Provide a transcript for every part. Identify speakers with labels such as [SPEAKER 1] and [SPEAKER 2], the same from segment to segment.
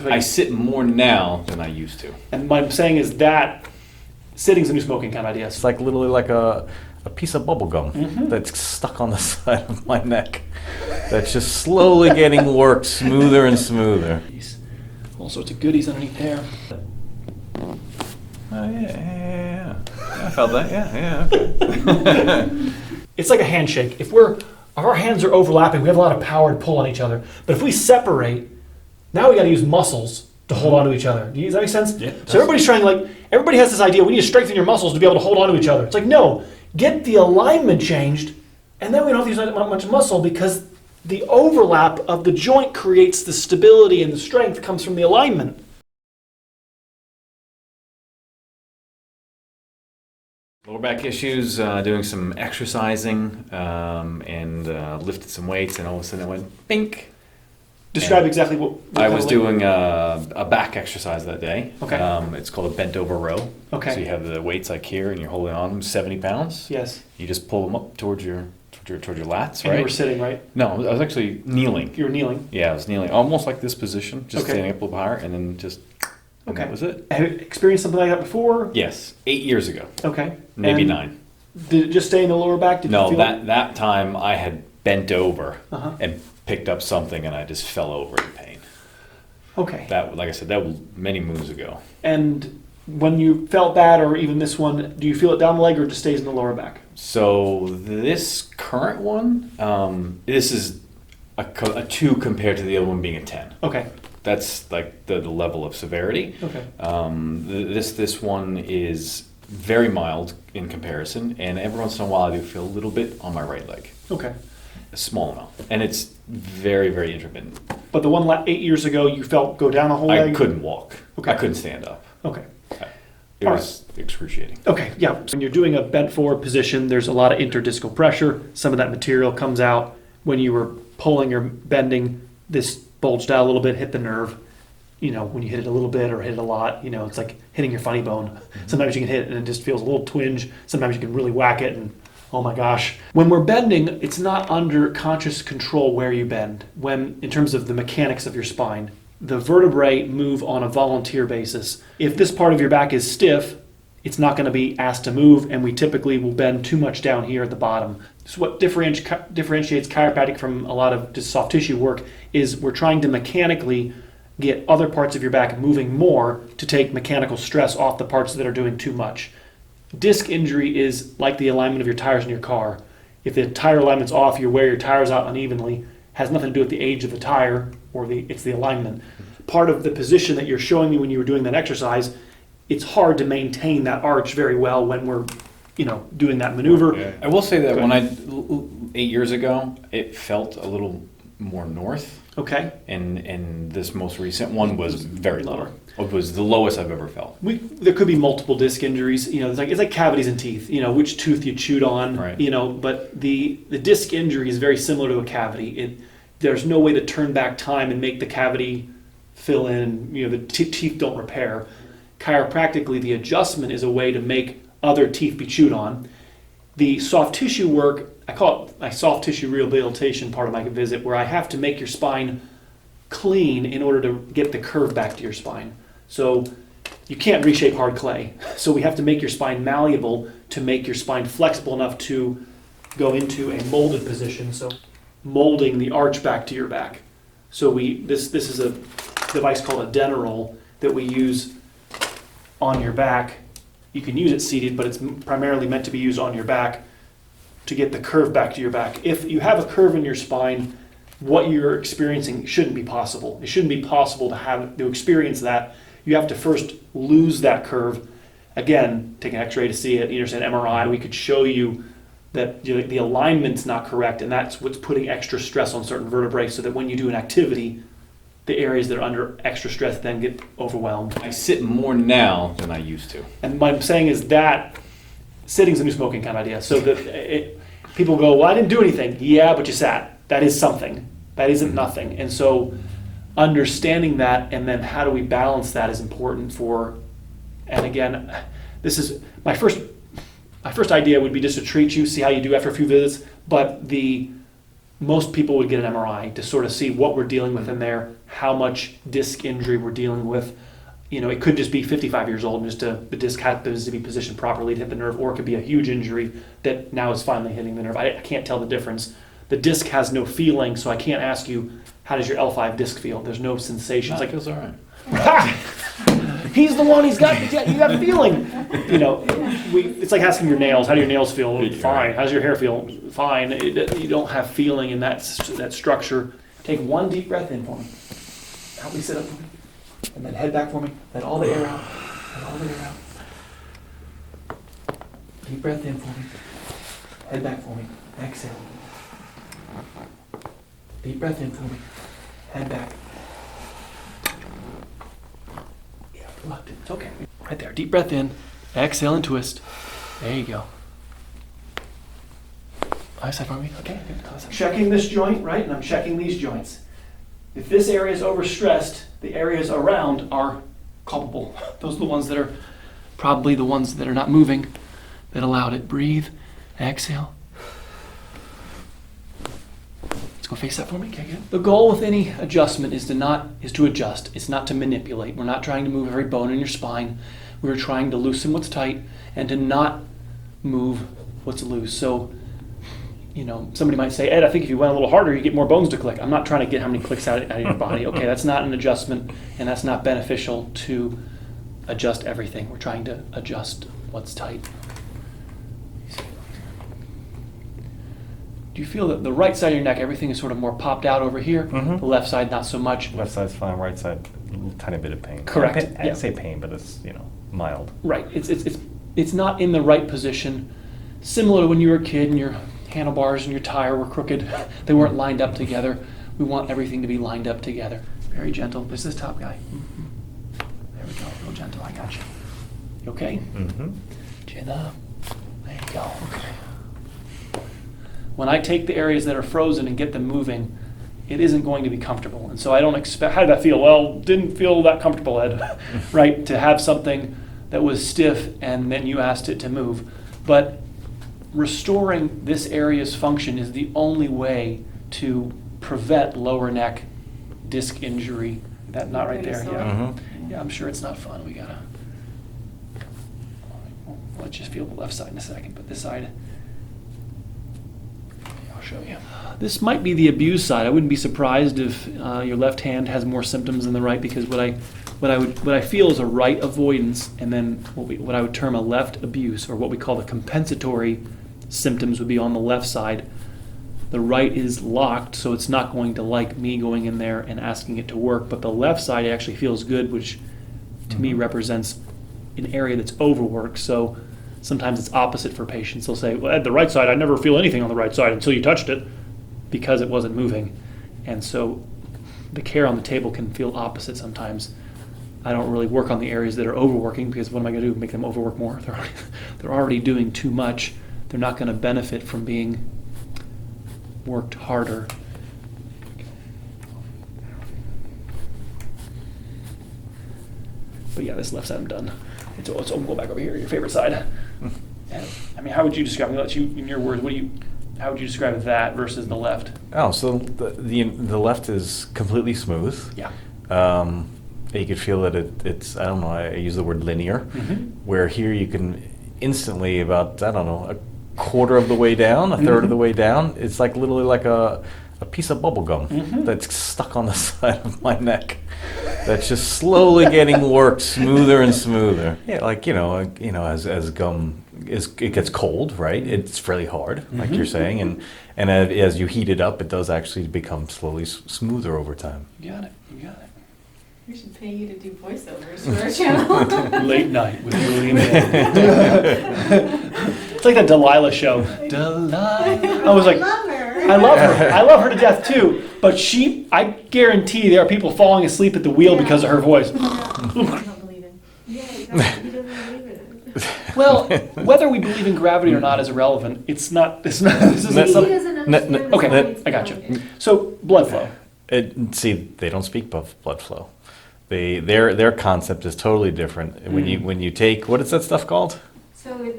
[SPEAKER 1] I sit more now than I used to.
[SPEAKER 2] And what I'm saying is that sitting's a new smoking kind of idea.
[SPEAKER 3] It's like literally like a piece of bubble gum that's stuck on the side of my neck. That's just slowly getting worked smoother and smoother.
[SPEAKER 2] All sorts of goodies underneath there.
[SPEAKER 3] Oh yeah. I felt that. Yeah. Okay.
[SPEAKER 2] It's like a handshake. If our hands are overlapping, we have a lot of power to pull on each other. But if we separate, now we got to use muscles to hold on to each other. Does that make sense?
[SPEAKER 1] Yeah.
[SPEAKER 2] So everybody has this idea, we need to strengthen your muscles to be able to hold on to each other. It's like, no, get the alignment changed, and then we don't have to use that much muscle because the overlap of the joint creates the stability, and the strength comes from the alignment.
[SPEAKER 1] Lower back issues, doing some exercising, and lifted some weights, and all of a sudden it went bink.
[SPEAKER 2] Describe exactly what
[SPEAKER 1] I was doing a back exercise that day.
[SPEAKER 2] Okay.
[SPEAKER 1] It's called a bent over row.
[SPEAKER 2] Okay.
[SPEAKER 1] So you have the weights like here, and you're holding on them 70 pounds.
[SPEAKER 2] Yes.
[SPEAKER 1] You just pull them up towards your lats,
[SPEAKER 2] And
[SPEAKER 1] right?
[SPEAKER 2] you were sitting, right?
[SPEAKER 1] No, I was actually kneeling.
[SPEAKER 2] You were kneeling.
[SPEAKER 1] Yeah, I was kneeling, almost like this position, just
[SPEAKER 2] Okay.
[SPEAKER 1] standing up a little higher, and then just. And
[SPEAKER 2] Okay.
[SPEAKER 1] that was it.
[SPEAKER 2] Have you experienced something like that before?
[SPEAKER 1] Yes, 8 years ago,
[SPEAKER 2] Okay.
[SPEAKER 1] maybe
[SPEAKER 2] And
[SPEAKER 1] 9.
[SPEAKER 2] Did it just stay in the lower back? Did you
[SPEAKER 1] No,
[SPEAKER 2] feel
[SPEAKER 1] that time I had bent over
[SPEAKER 2] Uh-huh.
[SPEAKER 1] and picked up something, and I just fell over in pain.
[SPEAKER 2] Okay.
[SPEAKER 1] That, like I said, that was many moons ago.
[SPEAKER 2] And when you felt that, or even this one, do you feel it down the leg, or it just stays in the lower back?
[SPEAKER 1] So this current one, this is a 2 compared to the other one being a 10.
[SPEAKER 2] Okay.
[SPEAKER 1] That's like the level of severity.
[SPEAKER 2] Okay.
[SPEAKER 1] This one is very mild in comparison, and every once in a while I do feel a little bit on my right leg,
[SPEAKER 2] Okay.
[SPEAKER 1] a small amount, and it's very, very intermittent.
[SPEAKER 2] But the one 8 years ago, you felt go down the whole
[SPEAKER 1] I
[SPEAKER 2] leg?
[SPEAKER 1] couldn't walk.
[SPEAKER 2] Okay.
[SPEAKER 1] I couldn't stand up.
[SPEAKER 2] Okay.
[SPEAKER 1] It
[SPEAKER 2] All
[SPEAKER 1] was excruciating.
[SPEAKER 2] Okay, yeah. When you're doing a bent forward position, there's a lot of interdiscal pressure. Some of that material comes out. When you were pulling or bending, this bulged out a little bit, hit the nerve. You know, when you hit it a little bit or hit it a lot, you know, it's like hitting your funny bone. Sometimes you can hit it and it just feels a little twinge. Sometimes you can really whack it and, oh my gosh. When we're bending, it's not under conscious control where you bend. When, in terms of the mechanics of your spine, the vertebrae move on a volunteer basis. If this part of your back is stiff, it's not going to be asked to move, and we typically will bend too much down here at the bottom. So what differentiates chiropractic from a lot of just soft tissue work is we're trying to mechanically get other parts of your back moving more to take mechanical stress off the parts that are doing too much. Disc injury is like the alignment of your tires in your car. If the tire alignment's off, you wear your tires out unevenly, has nothing to do with the age of the tire, or it's the alignment. Part of the position that you're showing me when you were doing that exercise, it's hard to maintain that arch very well when we're, doing that maneuver.
[SPEAKER 1] Yeah. I will say that when 8 years ago, it felt a little more north.
[SPEAKER 2] Okay.
[SPEAKER 1] And this most recent one was very low. It was the lowest I've ever felt.
[SPEAKER 2] There could be multiple disc injuries. It's like cavities in teeth. Which tooth you chewed on.
[SPEAKER 1] Right.
[SPEAKER 2] But the disc injury is very similar to a cavity. There's no way to turn back time and make the cavity fill in. The teeth don't repair. Chiropractically, the adjustment is a way to make other teeth be chewed on. The soft tissue work, I call it my soft tissue rehabilitation part of my visit, where I have to make your spine clean in order to get the curve back to your spine. So you can't reshape hard clay. So we have to make your spine malleable to make your spine flexible enough to go into a molded position. So molding the arch back to your back. So this is a device called a Denerol that we use on your back. You can use it seated, but it's primarily meant to be used on your back to get the curve back to your back. If you have a curve in your spine, what you're experiencing shouldn't be possible. It shouldn't be possible to experience that. You have to first lose that curve. Again, take an x-ray to see it. You understand MRI, we could show you that the alignment's not correct, and that's what's putting extra stress on certain vertebrae, so that when you do an activity, the areas that are under extra stress then get overwhelmed.
[SPEAKER 1] I sit more now than I used to.
[SPEAKER 2] And what I'm saying is that sitting's a new smoking kind of idea. So that people go, well, I didn't do anything. Yeah, but you sat. That is something. That isn't nothing. And so understanding that, and then how do we balance that, is important for. And again, this is my first idea would be just to treat you, see how you do after a few visits. But the most people would get an MRI to sort of see what we're dealing with in there, how much disc injury we're dealing with. You know, it could just be 55 years old and just the disc happens to be positioned properly to hit the nerve, or it could be a huge injury that now is finally hitting the nerve. I can't tell the difference. The disc has no feeling, so I can't ask you, how does your L5 disc feel? There's no sensation. It's like,
[SPEAKER 1] feels all right.
[SPEAKER 2] he's the one, you got feeling. You know, it's like asking your nails, how do your nails feel? Fine. How's your hair feel? Fine. You don't have feeling in that structure. Take one deep breath in for me. Help me sit up for me. And then head back for me. Let all the air out. Let all the air out. Deep breath in for me. Head back for me. Exhale. Deep breath in for me. Head back. Yeah, reluctant. It's okay. Right there. Deep breath in. Exhale and twist. There you go. Other side for me. Okay. Checking this joint, right? And I'm checking these joints. If this area is overstressed, the areas around are culpable. Those are the ones that are probably the ones that are not moving that allowed it. Breathe. Exhale. Let's go face that for me. Okay, good. The goal with any adjustment is to adjust. It's not to manipulate. We're not trying to move every bone in your spine. We're trying to loosen what's tight and to not move what's loose. So, you know, somebody might say, Ed, I think if you went a little harder, you get more bones to click. I'm not trying to get how many clicks out of your body. Okay, that's not an adjustment, and that's not beneficial to adjust everything. We're trying to adjust what's tight. Do you feel that the right side of your neck, everything is sort of more popped out over here?
[SPEAKER 3] Mm-hmm.
[SPEAKER 2] The left side, not so much.
[SPEAKER 3] Left side's fine, right side, a little tiny bit of pain.
[SPEAKER 2] Correct.
[SPEAKER 3] I'd
[SPEAKER 2] Yeah.
[SPEAKER 3] say pain, but it's, mild.
[SPEAKER 2] Right. It's not in the right position. Similar to when you were a kid and your handlebars and your tire were crooked. They weren't lined up together. We want everything to be lined up together. Very gentle. This is top guy. Mm-hmm. There we go. Real gentle. I got you. You okay?
[SPEAKER 3] Mm-hmm.
[SPEAKER 2] Chin up. There you go. Okay. When I take the areas that are frozen and get them moving, it isn't going to be comfortable. And so I don't expect, how did that feel? Well, didn't feel that comfortable, Ed. Right? To have something that was stiff and then you asked it to move. But restoring this area's function is the only way to prevent lower neck disc injury. That not right there, yeah.
[SPEAKER 3] Mm-hmm.
[SPEAKER 2] Yeah, I'm sure it's not fun. We gotta. Let's just feel the left side in a second, but this side, I'll show you. This might be the abused side. I wouldn't be surprised if your left hand has more symptoms than the right, because what I feel is a right avoidance, and then what I would term a left abuse, or what we call the compensatory symptoms would be on the left side. The right is locked, so it's not going to like me going in there and asking it to work, but the left side actually feels good, which to me represents an area that's overworked. So sometimes it's opposite for patients. They'll say, well, at the right side, I never feel anything on the right side until you touched it, because it wasn't moving. And so the care on the table can feel opposite sometimes. I don't really work on the areas that are overworking, because what am I going to do? Make them overwork more? They're already doing too much. They're not going to benefit from being worked harder. But yeah, this left side I'm done. Let's go back over here, your favorite side. And, I mean, how would you describe it? Let you, in your words, how would you describe that versus the left?
[SPEAKER 3] Oh, so the left is completely smooth.
[SPEAKER 2] Yeah.
[SPEAKER 3] You could feel that it's, I don't know, I use the word linear, where here you can instantly, about, I don't know, a quarter of the way down, a third of the way down, it's like literally like a piece of bubble gum that's stuck on the side of my neck. That's just slowly getting worked smoother and smoother. Yeah, like as gum it gets cold, right? It's fairly hard, like you're saying, and as you heat it up, it does actually become slowly smoother over time.
[SPEAKER 2] You got it.
[SPEAKER 4] We should pay you to do voiceovers for our channel.
[SPEAKER 2] Late night with William. It's like the Delilah show. Delilah. I was like,
[SPEAKER 4] love her.
[SPEAKER 2] I love her. I love her to death too. But I guarantee there are people falling asleep at the wheel because of her voice.
[SPEAKER 4] I don't believe it. Yeah, he doesn't believe it.
[SPEAKER 2] Well, whether we believe in gravity or not is irrelevant. It's not. This isn't
[SPEAKER 4] He
[SPEAKER 2] some,
[SPEAKER 4] doesn't understand the
[SPEAKER 2] okay,
[SPEAKER 4] science
[SPEAKER 2] I got
[SPEAKER 4] behind
[SPEAKER 2] you.
[SPEAKER 4] it.
[SPEAKER 2] So blood flow.
[SPEAKER 3] See, they don't speak of blood flow. Their concept is totally different. When you take, what is that stuff called?
[SPEAKER 4] So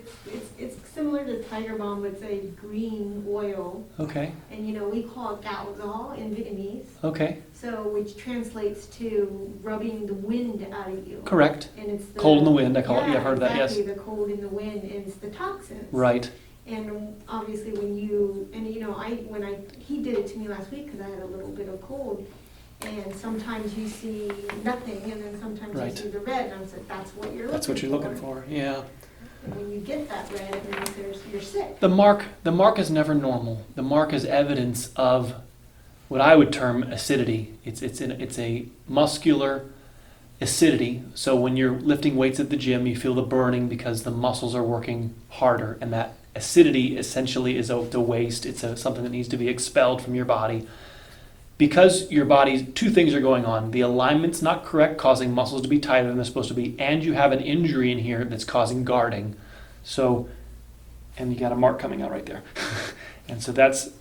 [SPEAKER 4] it's similar to
[SPEAKER 5] Tiger Balm, it's a green oil,
[SPEAKER 2] Okay,
[SPEAKER 5] and we call it Galzol in Vietnamese,
[SPEAKER 2] okay,
[SPEAKER 5] so which translates to rubbing the wind out of you.
[SPEAKER 2] correct.
[SPEAKER 5] And it's the
[SPEAKER 2] Cold in the wind, I call it. Yeah, I've heard of that, yes.
[SPEAKER 5] Exactly, the cold in the wind, and it's the toxins.
[SPEAKER 2] Right,
[SPEAKER 5] And obviously when he did it to me last week because I had a little bit of cold, and sometimes you see nothing, and then sometimes
[SPEAKER 2] Right.
[SPEAKER 5] you see the red, and I was like, that's what you're looking for.
[SPEAKER 2] that's what you're looking for, yeah.
[SPEAKER 5] And when you get that red, it means you're sick.
[SPEAKER 2] The mark is never normal. The mark is evidence of what I would term acidity. It's a muscular acidity. So when you're lifting weights at the gym, you feel the burning because the muscles are working harder, and that acidity essentially is the waste. It's something that needs to be expelled from your body. Because your body, two things are going on. The alignment's not correct, causing muscles to be tighter than they're supposed to be, and you have an injury in here that's causing guarding. So, and you got a mark coming out right there. And so that's,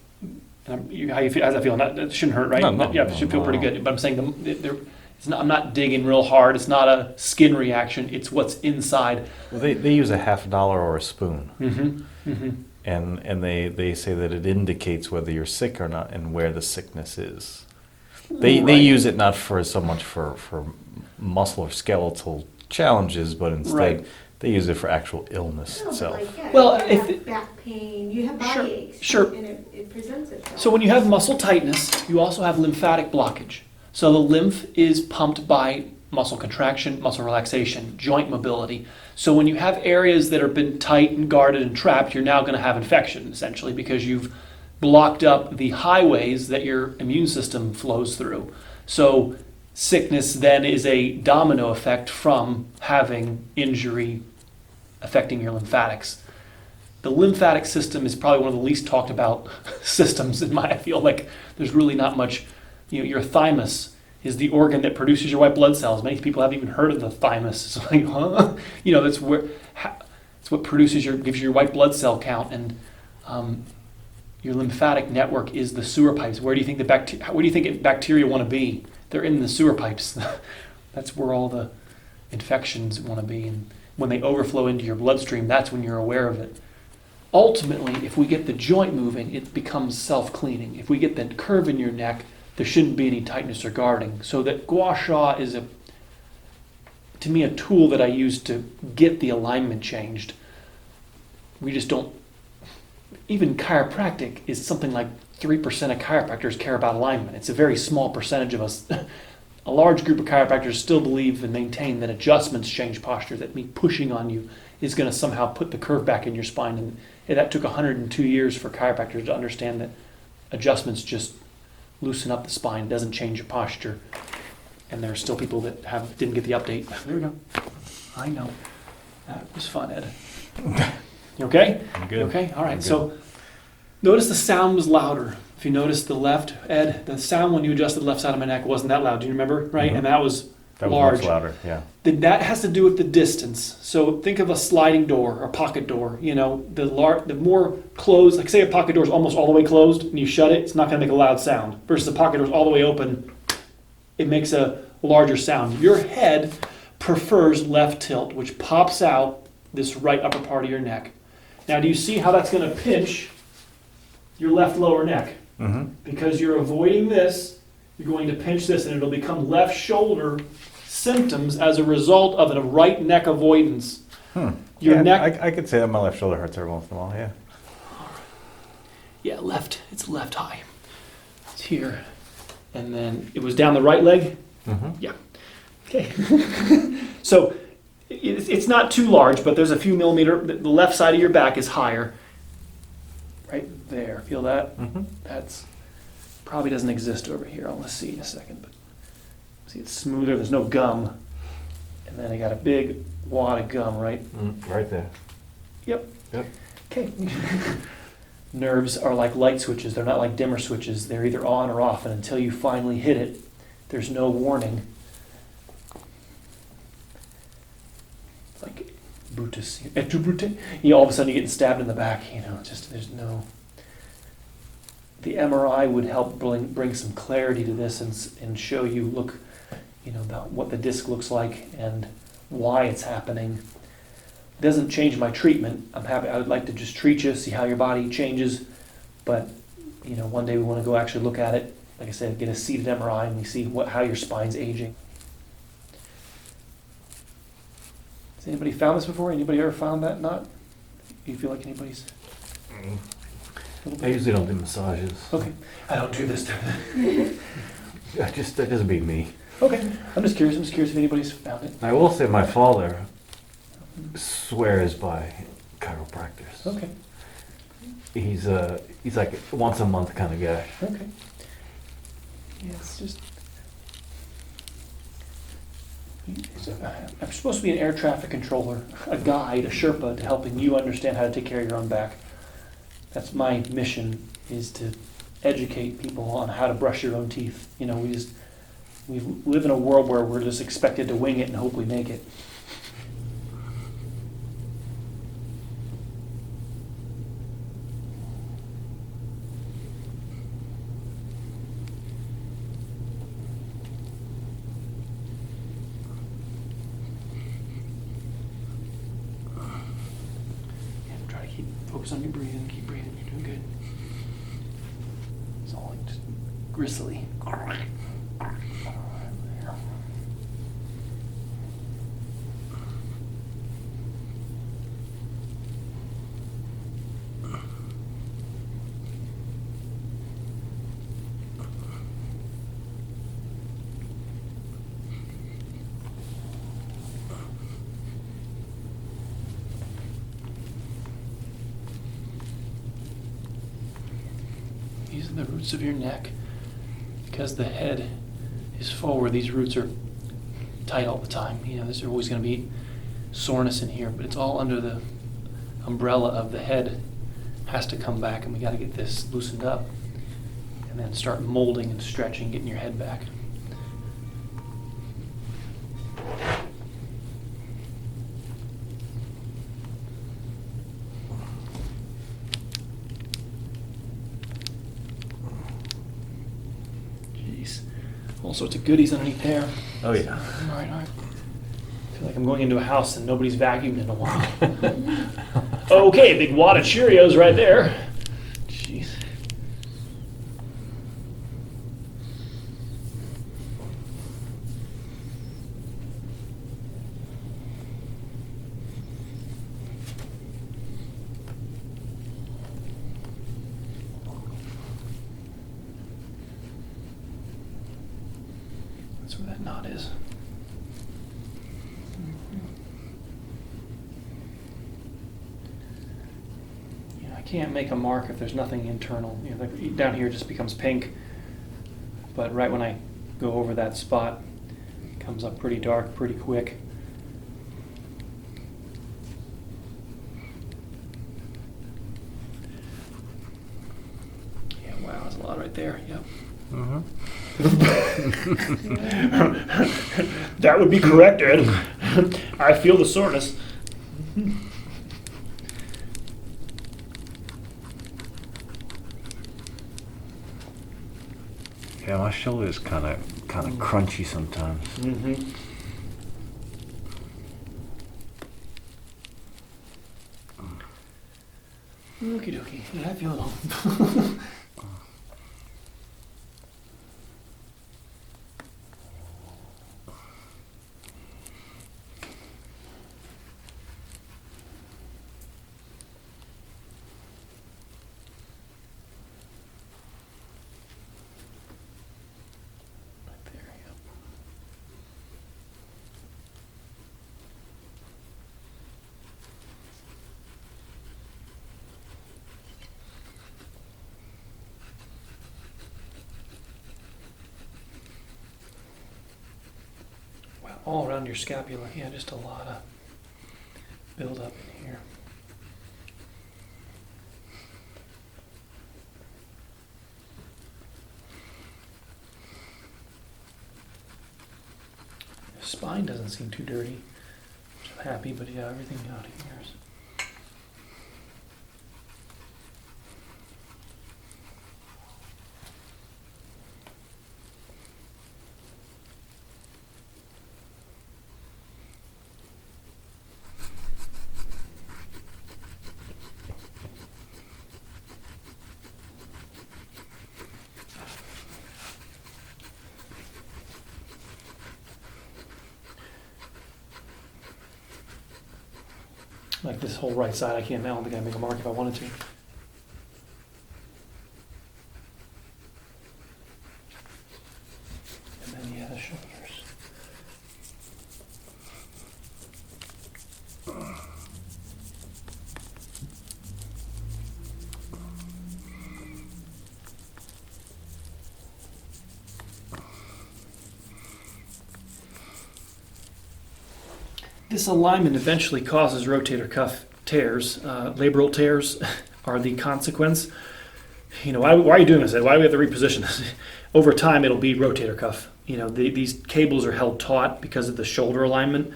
[SPEAKER 2] how you feel, how's that feel? That shouldn't hurt, right? It should feel pretty good. But I'm saying I'm not digging real hard. It's not a skin reaction. It's what's inside.
[SPEAKER 3] Well, they use a $50 or a spoon.
[SPEAKER 2] Mm-hmm. Mm-hmm.
[SPEAKER 3] And they say that it indicates whether you're sick or not and where the sickness is. They
[SPEAKER 2] Right.
[SPEAKER 3] use it not for so much for muscle or skeletal challenges, but instead
[SPEAKER 2] Right.
[SPEAKER 3] they use it for actual illness
[SPEAKER 5] No, but
[SPEAKER 3] itself.
[SPEAKER 5] like, yeah,
[SPEAKER 2] Well,
[SPEAKER 5] you
[SPEAKER 2] if
[SPEAKER 5] have back pain, you have body
[SPEAKER 2] Sure,
[SPEAKER 5] aches,
[SPEAKER 2] sure.
[SPEAKER 5] and it presents itself.
[SPEAKER 2] So when you have muscle tightness, you also have lymphatic blockage. So the lymph is pumped by muscle contraction, muscle relaxation, joint mobility. So when you have areas that have been tight and guarded and trapped, you're now going to have infection, essentially, because you've blocked up the highways that your immune system flows through. So sickness then is a domino effect from having injury affecting your lymphatics. The lymphatic system is probably one of the least talked about systems I feel like there's really not much. Your thymus is the organ that produces your white blood cells. Many people haven't even heard of the thymus. It's like, huh? That's it's what gives you your white blood cell count. And your lymphatic network is the sewer pipes. Where do you think bacteria want to be? They're in the sewer pipes. That's where all the infections want to be. And when they overflow into your bloodstream, that's when you're aware of it. Ultimately, if we get the joint moving, it becomes self-cleaning. If we get that curve in your neck, there shouldn't be any tightness or guarding. So that gua sha is, to me, a tool that I use to get the alignment changed. We just don't, even chiropractic is something like 3% of chiropractors care about alignment. It's a very small percentage of us. A large group of chiropractors still believe and maintain that adjustments change posture, that me pushing on you is going to somehow put the curve back in your spine. And that took 102 years for chiropractors to understand that adjustments just loosen up the spine, doesn't change your posture. And there are still people that didn't get the update. There we go. I know. That was fun, Ed. You okay?
[SPEAKER 3] I'm good.
[SPEAKER 2] You okay? All right.
[SPEAKER 3] I'm good.
[SPEAKER 2] So notice the sound was louder. If you notice the left, Ed, the sound when you adjusted the left side of my neck wasn't that loud. Do you remember? Right?
[SPEAKER 3] Mhm.
[SPEAKER 2] And that was
[SPEAKER 3] That
[SPEAKER 2] large.
[SPEAKER 3] was much louder, yeah.
[SPEAKER 2] That has to do with the distance. So think of a sliding door or pocket door. The more closed, like say a pocket door is almost all the way closed and you shut it, it's not going to make a loud sound. Versus a pocket door is all the way open, it makes a larger sound. Your head prefers left tilt, which pops out this right upper part of your neck. Now, do you see how that's going to pinch your left lower neck?
[SPEAKER 3] Mm-hmm.
[SPEAKER 2] Because you're avoiding this, you're going to pinch this, and it'll become left shoulder symptoms as a result of a right neck avoidance. Your
[SPEAKER 3] Yeah,
[SPEAKER 2] neck,
[SPEAKER 3] I could say that my left shoulder hurts every once in a while, yeah.
[SPEAKER 2] yeah, left. It's left high. It's here, and then it was down the right leg.
[SPEAKER 3] Mm-hmm.
[SPEAKER 2] Yeah. Okay. So it's not too large, but there's a few millimeter. The left side of your back is higher. Right there. Feel that?
[SPEAKER 3] Mm-hmm.
[SPEAKER 2] That's probably doesn't exist over here. I'll see in a second. But see, it's smoother. There's no gum. And then I got a big wad of gum, right?
[SPEAKER 3] Right there.
[SPEAKER 2] Yep.
[SPEAKER 3] Yep.
[SPEAKER 2] Okay. Nerves are like light switches. They're not like dimmer switches. They're either on or off. And until you finally hit it, there's no warning. It's like Brutus. All of a sudden you're getting stabbed in the back. Just there's no... The MRI would help bring some clarity to this and show you, look, about what the disc looks like and why it's happening. It doesn't change my treatment. I'm happy. I would like to just treat you, see how your body changes. But, you know, one day we want to go actually look at it. Like I said, get a seated MRI and we see how your spine's aging. Has anybody found this before? Anybody ever found that knot? Do you feel like anybody's?
[SPEAKER 3] I usually don't do massages.
[SPEAKER 2] Okay. I don't do this.
[SPEAKER 3] That just be me.
[SPEAKER 2] Okay. I'm just curious if anybody's found it.
[SPEAKER 3] I will say my father swears by chiropractors.
[SPEAKER 2] Okay.
[SPEAKER 3] He's like once a month kind of guy.
[SPEAKER 2] Okay. Yeah, it's just. I'm supposed to be an air traffic controller, a guide, a Sherpa to helping you understand how to take care of your own back. That's my mission, is to educate people on how to brush your own teeth. You know, we live in a world where we're just expected to wing it and hope we make it. Try to keep focus on your breathing. Keep breathing. You're doing good. It's all like just gristly. These are the roots of your neck. Because the head is forward, these roots are tight all the time. You know, there's always going to be soreness in here, but it's all under the umbrella of the head. Has to come back, and we got to get this loosened up. And then start molding and stretching, getting your head back. Jeez. All sorts of goodies underneath there.
[SPEAKER 3] Oh yeah.
[SPEAKER 2] All right. I feel like I'm going into a house and nobody's vacuumed in a while. Okay, big wad of Cheerios right there. Jeez. That's where that knot is. I can't make a mark if there's nothing internal. You know, like down here it just becomes pink, but right when I go over that spot, it comes up pretty dark, pretty quick. Yeah, wow, that's a lot right there. Yep. That would be correct, Ed. I feel the soreness.
[SPEAKER 3] Yeah, my shoulder is kind of crunchy sometimes.
[SPEAKER 2] Mm-hmm. Okie dokie. Yeah, I feel it all. Right there, yep. Wow, all around your scapula. Yeah, just a lot of build up in here. The spine doesn't seem too dirty, which I'm happy, but yeah, everything out here is. Like this whole right side, I don't think I'd make a mark if I wanted to. And then, yeah, the shoulders. This alignment eventually causes rotator cuff tears. Labral tears are the consequence. You know, why are you doing this? Why do we have to reposition this? Over time, it'll be rotator cuff. You know, these cables are held taut because of the shoulder alignment.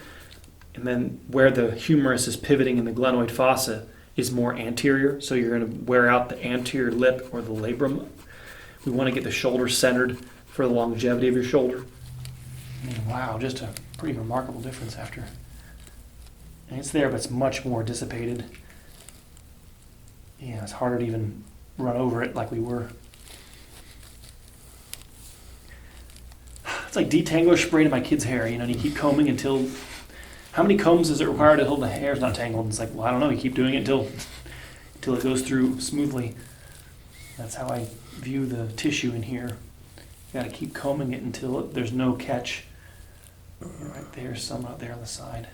[SPEAKER 2] And then where the humerus is pivoting in the glenoid fossa is more anterior. So you're going to wear out the anterior lip or the labrum. We want to get the shoulder centered for the longevity of your shoulder. I mean, wow, just a pretty remarkable difference after. And it's there, but it's much more dissipated. Yeah, it's harder to even run over it like we were. It's like detangle spray to my kid's hair, you know, and you keep combing until... How many combs does it require to hold the hair's not tangled? It's like, well, I don't know, you keep doing it until it goes through smoothly. That's how I view the tissue in here. You gotta keep combing it until there's no catch. Right there, some out there on the side.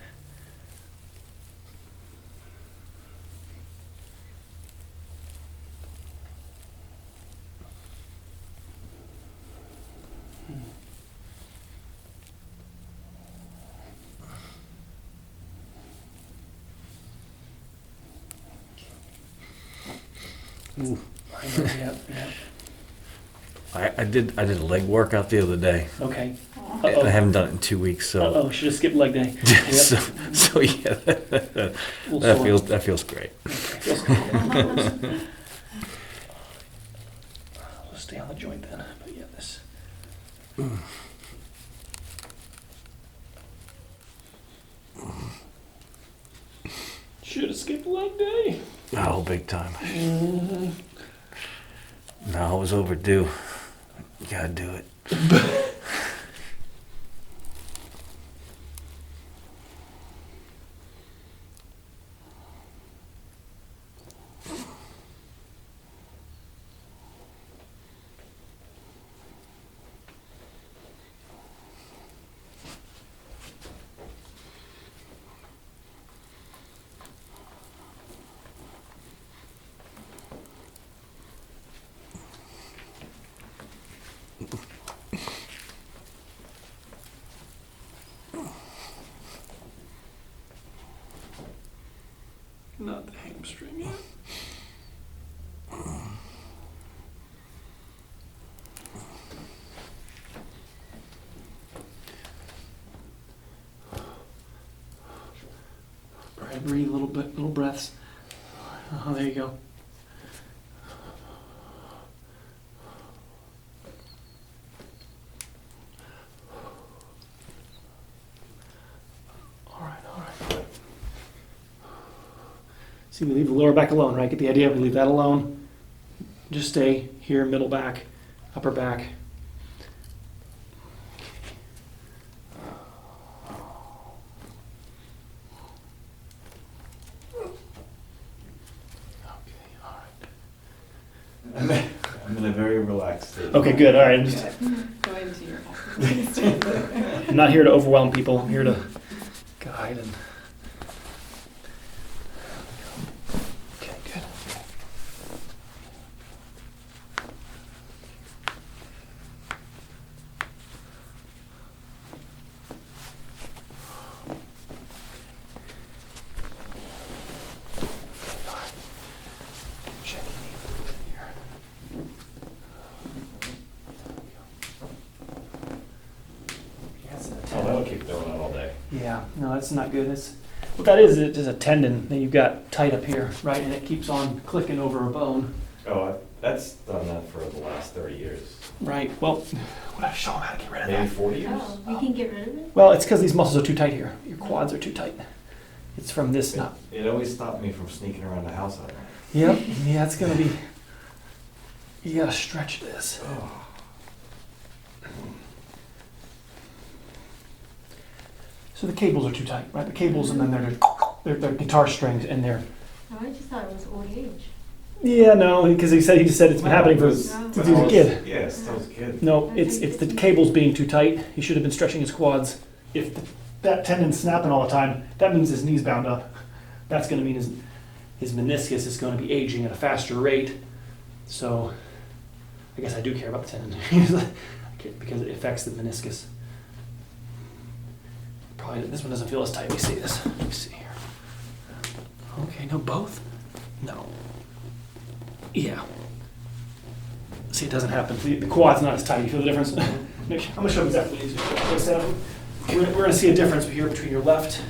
[SPEAKER 2] Ooh, I know, yeah.
[SPEAKER 3] I did a leg workout the other day.
[SPEAKER 2] Okay.
[SPEAKER 3] And I haven't done it in 2 weeks, so
[SPEAKER 2] Uh-oh, should have skipped leg day.
[SPEAKER 3] so yeah, that feels great.
[SPEAKER 2] Okay, I'll stay on the joint then, but yeah, this. Should have skipped leg day.
[SPEAKER 3] Oh, big time. No, it was overdue. You gotta do it.
[SPEAKER 2] Not the hamstring yet. All right, breathe a little bit, little breaths. Oh, there you go. All right. See, we leave the lower back alone, right? Get the idea? We leave that alone. Just stay here, middle back, upper back.
[SPEAKER 3] I'm in a very relaxed state.
[SPEAKER 2] Okay, good. All right.
[SPEAKER 4] Go into your office.
[SPEAKER 2] I'm not here to overwhelm people. I'm here to guide and. Okay, good. Checking here.
[SPEAKER 1] Oh, that'll keep going out all day.
[SPEAKER 2] Yeah, no, that's not good. What that is a tendon that you've got tight up here, right? And it keeps on clicking over a bone.
[SPEAKER 1] Oh, that's done that for the last 30 years.
[SPEAKER 2] Right. Well, what I show them how to get rid of
[SPEAKER 1] Maybe
[SPEAKER 2] that.
[SPEAKER 1] 40 years?
[SPEAKER 5] Oh, we can get rid of it?
[SPEAKER 2] Well, it's because these muscles are too tight here. Your quads are too tight. It's from this knot.
[SPEAKER 1] It always stopped me from sneaking around the house at night.
[SPEAKER 2] Yep. Yeah, it's gonna be. You gotta stretch this. So the cables are too tight, right? The cables, and then they're just they're guitar strings, and they're.
[SPEAKER 5] Oh, I just thought it was old age.
[SPEAKER 2] Yeah, no, because he just said it's been happening since he was a kid.
[SPEAKER 3] Yes, that was a kid.
[SPEAKER 2] No, it's the cables being too tight. He should have been stretching his quads. If that tendon's snapping all the time, that means his knee's bound up. That's going to mean his meniscus is going to be aging at a faster rate. So, I guess I do care about the tendon because it affects the meniscus. Probably this one doesn't feel as tight. Let me see this. Let me see here. Okay, no, both? No. Yeah. See, it doesn't happen. The quad's not as tight. You feel the difference? Nick, I'm going to show you exactly what you said. We're going to see a difference here between your left.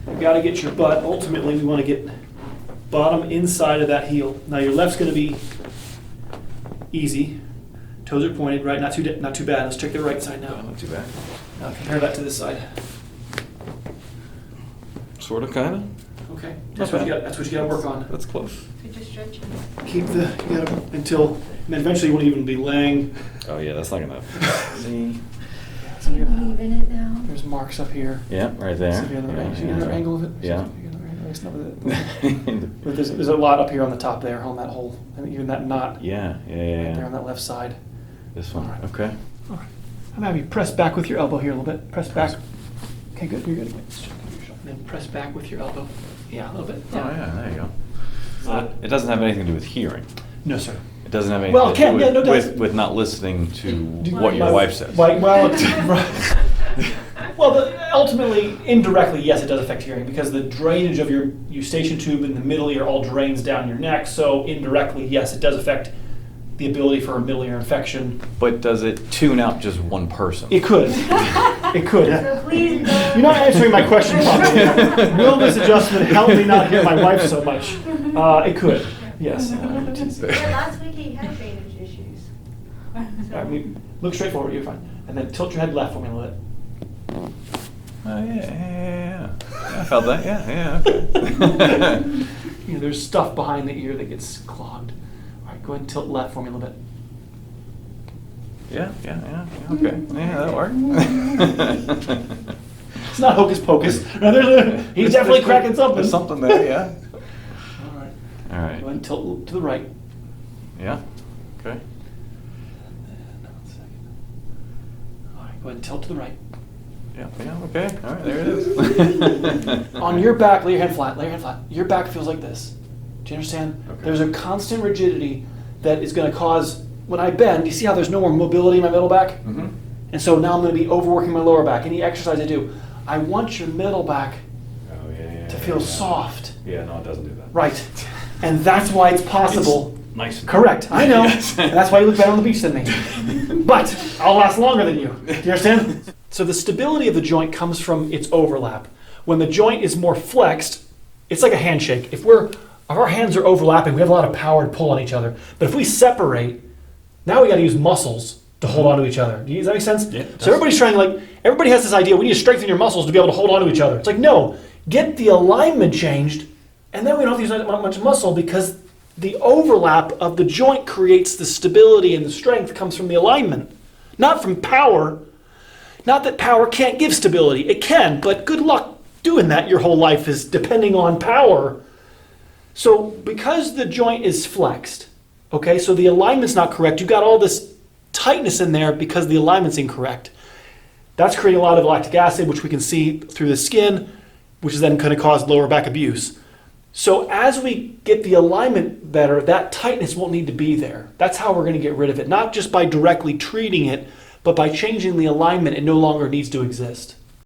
[SPEAKER 2] You've got to get your butt. Ultimately, we want to get bottom inside of that heel. Now, your left's going to be easy. Toes are pointed, right? Not too bad. Let's check the right side now.
[SPEAKER 1] Not too bad.
[SPEAKER 2] Now, compare that to this side.
[SPEAKER 1] Sort of, kind of.
[SPEAKER 2] Okay. That's what you got to work on.
[SPEAKER 1] That's close.
[SPEAKER 4] Could you stretch it?
[SPEAKER 2] Keep you gotta, until, and then eventually you won't even be laying.
[SPEAKER 1] Oh yeah, that's not gonna. See.
[SPEAKER 2] So you got-
[SPEAKER 4] Leaving it now.
[SPEAKER 2] there's marks up here.
[SPEAKER 1] Yeah, right there.
[SPEAKER 2] See the other angle, see the other angle of it?
[SPEAKER 1] Yeah.
[SPEAKER 2] See the other angle? It's not with it. But there's a lot up here on the top there, on that hole, and even that knot
[SPEAKER 1] Yeah,
[SPEAKER 2] right there
[SPEAKER 1] yeah.
[SPEAKER 2] on that left side.
[SPEAKER 1] This one.
[SPEAKER 2] All right.
[SPEAKER 1] Okay.
[SPEAKER 2] All right. I'm gonna have you press back with your elbow here a little bit. Press back. Okay, good. You're good. Wait, let's check your shoulder. Then press back with your elbow. Yeah, a little bit.
[SPEAKER 1] Oh yeah, there you go. So it doesn't have anything to do with hearing.
[SPEAKER 2] No, sir.
[SPEAKER 1] It doesn't have anything
[SPEAKER 2] Well, it
[SPEAKER 1] to
[SPEAKER 2] can,
[SPEAKER 1] do
[SPEAKER 2] yeah, no, it
[SPEAKER 1] with,
[SPEAKER 2] does.
[SPEAKER 1] with not listening to
[SPEAKER 2] Do-
[SPEAKER 1] what your wife says.
[SPEAKER 2] Well, ultimately, indirectly, yes, it does affect hearing because the drainage of your eustachian tube in the middle ear all drains down your neck. So indirectly, yes, it does affect the ability for a middle ear infection.
[SPEAKER 1] But does it tune out just one person?
[SPEAKER 2] It could. It could.
[SPEAKER 5] So please don't.
[SPEAKER 2] You're not answering my question properly. Will this adjustment help me not hear my wife so much? It could. Yes.
[SPEAKER 5] Yeah, last week he had drainage issues.
[SPEAKER 2] All right, look straight forward. You're fine. And then tilt your head left for me a little bit.
[SPEAKER 1] Oh yeah. I felt that. Yeah, okay.
[SPEAKER 2] You know, there's stuff behind the ear that gets clogged. All right, go ahead and tilt left for me a little bit.
[SPEAKER 1] Yeah. Okay. Yeah, that worked.
[SPEAKER 2] It's not hocus pocus. No, he's definitely cracking something.
[SPEAKER 1] There's something there, yeah.
[SPEAKER 2] All right.
[SPEAKER 1] All
[SPEAKER 2] Go
[SPEAKER 1] right.
[SPEAKER 2] ahead and tilt to the right.
[SPEAKER 1] Yeah. Okay.
[SPEAKER 2] All right, go ahead and tilt to the right.
[SPEAKER 1] Yeah. Okay. All right. There it is.
[SPEAKER 2] On your back, lay your head flat. Lay your head flat. Your back feels like this. Do you understand?
[SPEAKER 1] Okay.
[SPEAKER 2] There's a constant rigidity that is going to cause, when I bend, you see how there's no more mobility in my middle back?
[SPEAKER 1] Mm-hmm.
[SPEAKER 2] And so now I'm going to be overworking my lower back. Any exercise I do, I want your middle back
[SPEAKER 1] Oh yeah.
[SPEAKER 2] to feel soft.
[SPEAKER 1] Yeah. No, it doesn't do that.
[SPEAKER 2] Right. And that's why it's possible.
[SPEAKER 1] It's nice. And
[SPEAKER 2] Correct, I know.
[SPEAKER 1] Yes.
[SPEAKER 2] And that's why you look better on the beach than me. But I'll last longer than you. Do you understand? So the stability of the joint comes from its overlap. When the joint is more flexed, it's like a handshake. If our hands are overlapping, we have a lot of power to pull on each other. But if we separate, now we got to use muscles to hold on to each other. Does that make sense?
[SPEAKER 1] Yeah, it
[SPEAKER 2] So
[SPEAKER 1] does.
[SPEAKER 2] everybody has this idea, we need to strengthen your muscles to be able to hold on to each other. It's like, no, get the alignment changed, and then we don't have to use that much muscle because the overlap of the joint creates the stability, and the strength comes from the alignment, not from power. Not that power can't give stability. It can, but good luck doing that your whole life is depending on power. So because the joint is flexed, okay, so the alignment's not correct, you got all this tightness in there because the alignment's incorrect. That's creating a lot of lactic acid, which we can see through the skin, which is then going to cause lower back abuse. So as we get the alignment better, that tightness won't need to be there. That's how we're going to get rid of it. Not just by directly treating it, but by changing the alignment, it no longer needs to exist.